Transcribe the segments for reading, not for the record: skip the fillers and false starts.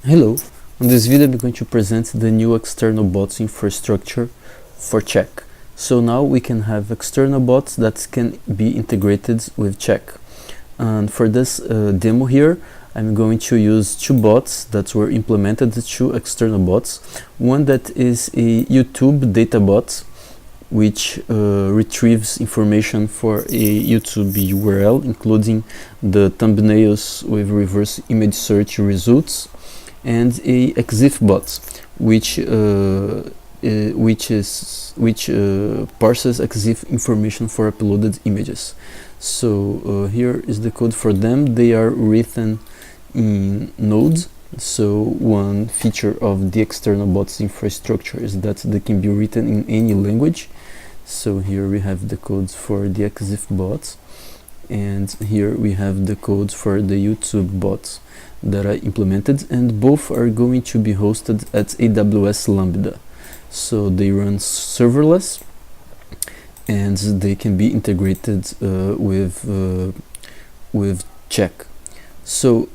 Hello, in this video I'm going to present the new external bots infrastructure for Check. So now we can have external bots that can be integrated with Check. And for this demo here, I'm going to use two bots that were implemented, two external bots. One that is a YouTube data bot, which retrieves information for a YouTube URL, including the thumbnails with reverse image search results, and a EXIF bot, which parses EXIF information for uploaded images. So here is the code for them. They are written in Node. So one feature of the external bots infrastructure is that they can be written in any language. So here we have the codes for the EXIF bots, and here we have the codes for the YouTube bots that I implemented, and both are going to be hosted at AWS Lambda. So they run serverless and they can be integrated with Check. So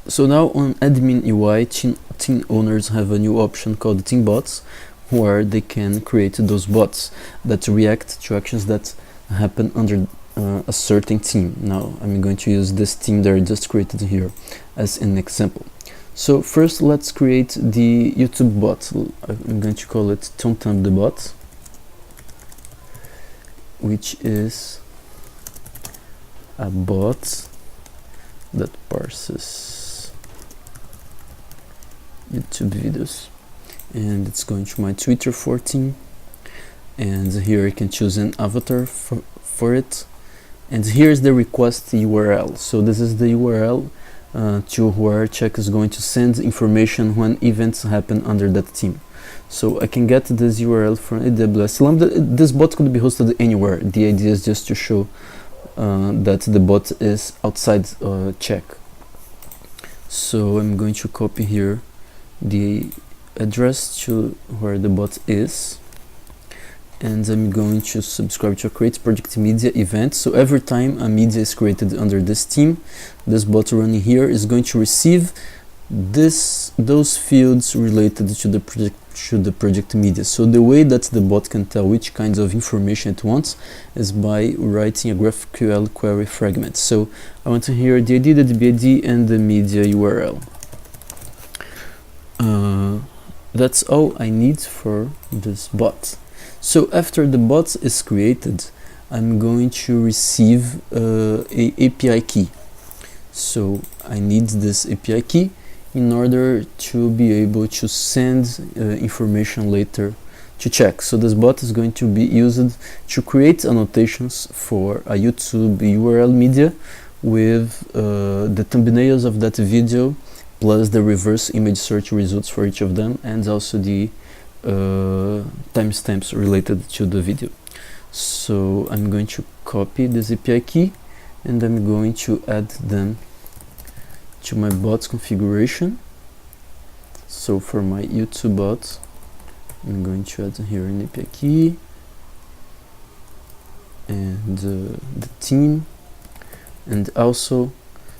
so now on admin UI, team owners have a new option called team bots, where they can create those bots that react to actions that happen under a certain team. Now I'm going to use this team that I just created here as an example. So first let's create the YouTube bot. I'm going to call it TomTom the bot, which is a bot that parses YouTube videos, and it's going to my Twitter 14, and here I can choose an avatar for it, and here's the request URL. So this is the URL to where Check is going to send information when events happen under that team. So I can get this URL from AWS Lambda. This bot could be hosted anywhere. The idea is just to show that the bot is outside Check. So I'm going to copy here the address to where the bot is, and I'm going to subscribe to a Create Project Media event. So every time a media is created under this team, this bot running here is going to receive those fields related to the project media. So the way that the bot can tell which kinds of information it wants is by writing a GraphQL query fragment. So I want to hear the ID, the DB ID, and the media URL. That's all I need for this bot. So after the bot is created, I'm going to receive a API key. So I need this API key in order to be able to send information later to Check. So this bot is going to be used to create annotations for a YouTube URL media with the thumbnails of that video, plus the reverse image search results for each of them, and also the timestamps related to the video. So I'm going to copy this API key, and I'm going to add them to my bot's configuration. So for my YouTube bot, I'm going to add here an API key and the team, and also,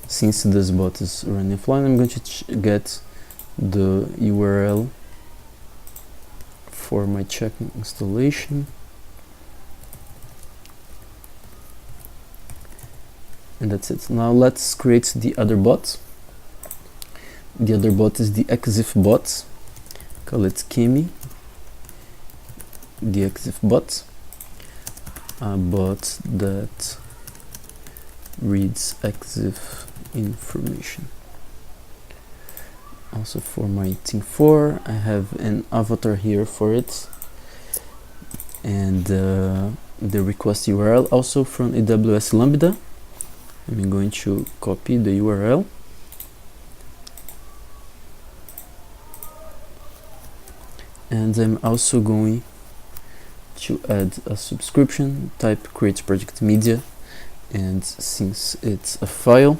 since this bot is running offline, I'm going to get the URL for my Check installation, and that's it. Now let's create the other bot. The other bot is the EXIF bot. Call it Kimi. The EXIF bot, a bot that reads EXIF information. Also for my team 4, I have an avatar here for it, and the request URL also from AWS Lambda. I'm going to copy the URL, and I'm also going to add a subscription type Create Project Media, and since it's a file,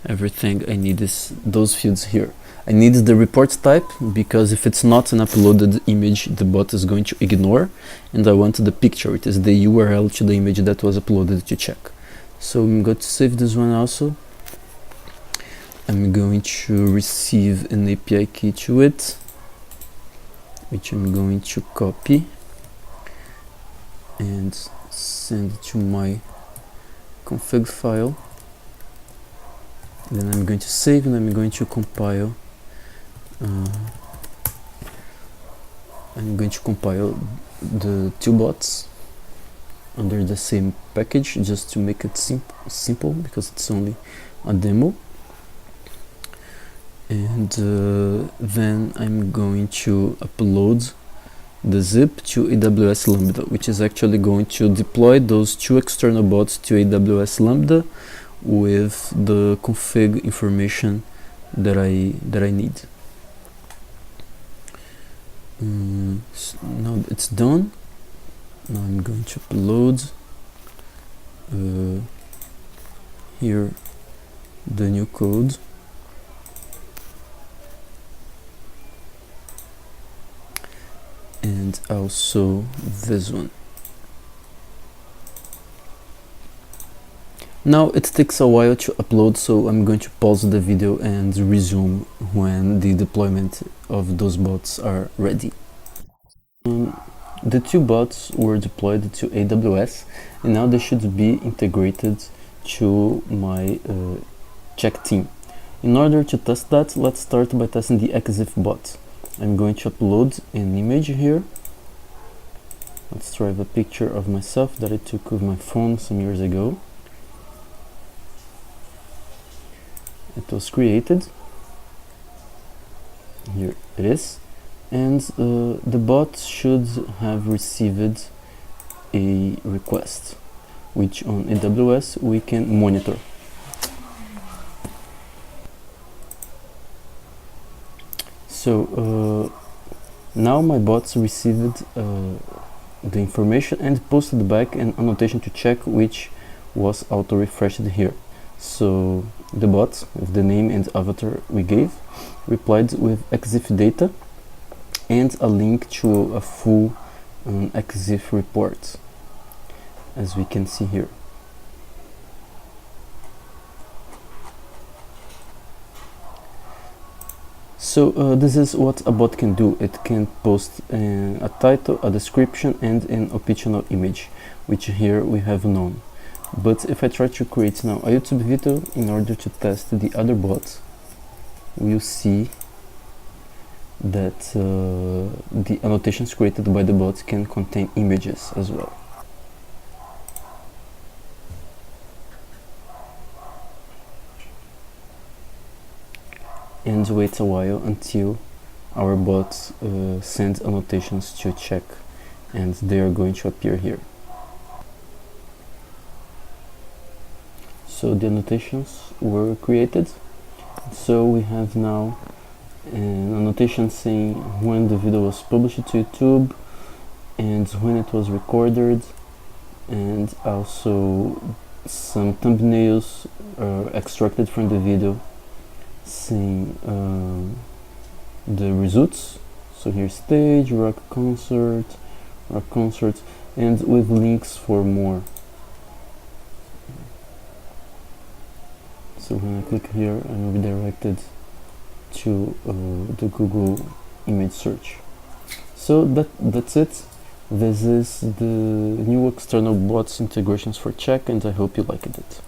everything I need is those fields here. I need the report type, because if it's not an uploaded image, the bot is going to ignore, and I want the picture. It is the URL to the image that was uploaded to Check. So I'm going to save this one also, I'm going to receive an API key to it, which I'm going to copy and send it to my config file. Then I'm going to save and I'm going to compile. I'm going to compile the two bots under the same package just to make it simple because it's only a demo. And then I'm going to upload the zip to AWS Lambda, which is actually going to deploy those two external bots to AWS Lambda with the config information that I need. So now it's done. Now I'm going to upload here the new code. And also this one. Now it takes a while to upload, so I'm going to pause the video and resume when the deployment of those bots are ready. The two bots were deployed to AWS and now they should be integrated to my check team. In order to test that, let's start by testing the EXIF bot. I'm going to upload an image here. Let's try a picture of myself that I took with my phone some years ago. It was created. Here it is. And the bot should have received a request, which on AWS we can monitor. So now my bots received the information and posted back an annotation to check, which was auto refreshed here. So the bot with the name and avatar we gave replied with EXIF data and a link to a full EXIF report, as we can see here. So this is what a bot can do. It can post a title, a description and an optional image, which here we have none. But if I try to create now a YouTube video in order to test the other bots, we'll see that the annotations created by the bot can contain images as well. And wait a while until our bots send annotations to check, and they are going to appear here. So the annotations were created. So we have now an annotation saying when the video was published to YouTube and when it was recorded, and also some thumbnails extracted from the video saying the results. So here's stage, rock concert, and with links for more. So when I click here, I'm redirected to the Google image search. So that's it. This is the new external bots integrations for check, and I hope you liked it.